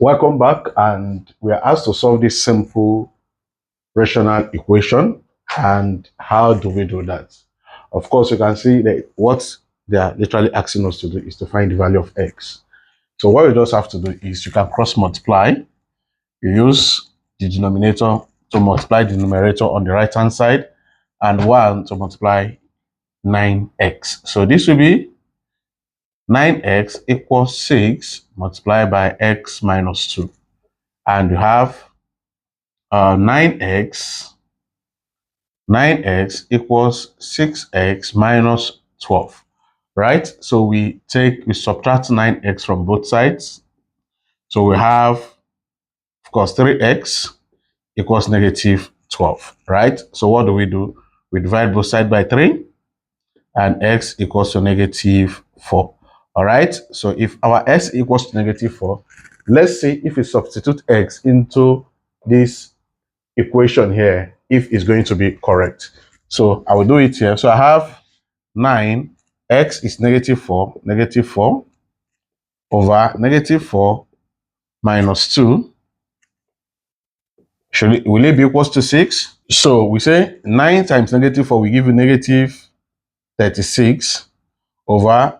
Welcome back, and we are asked to solve this simple rational equation. And how do we do that? Of course, you can see that what they are literally asking us to do is to find the value of x. So what you just have to do is you can cross multiply. You use the denominator to multiply the numerator on the right hand side and 1 to multiply 9x. So this will be 9x equals 6 multiplied by x minus 2. And you have 9x equals 6x minus 12, right? So we subtract 9x from both sides. So we have, of course, 3x equals negative 12, right? So what do? We divide both sides by 3 and x equals to negative 4. All right, so if our x equals to negative 4, let's say if we substitute x into this equation here, if it's going to be correct. So I will do it here. So I have 9, x is negative 4 over negative 4 minus 2. Will it be equals to 6? So we say 9 times negative 4 will give you negative 36 over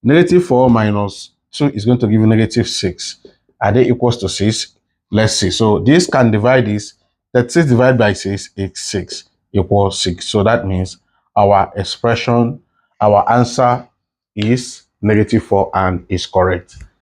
negative 4 minus 2 is going to give you negative 6. Are they equals to 6? Let's see. So this can divide this. 36 divided by 6 is 6 equals 6. So that means our expression, our answer is negative 4 and is correct.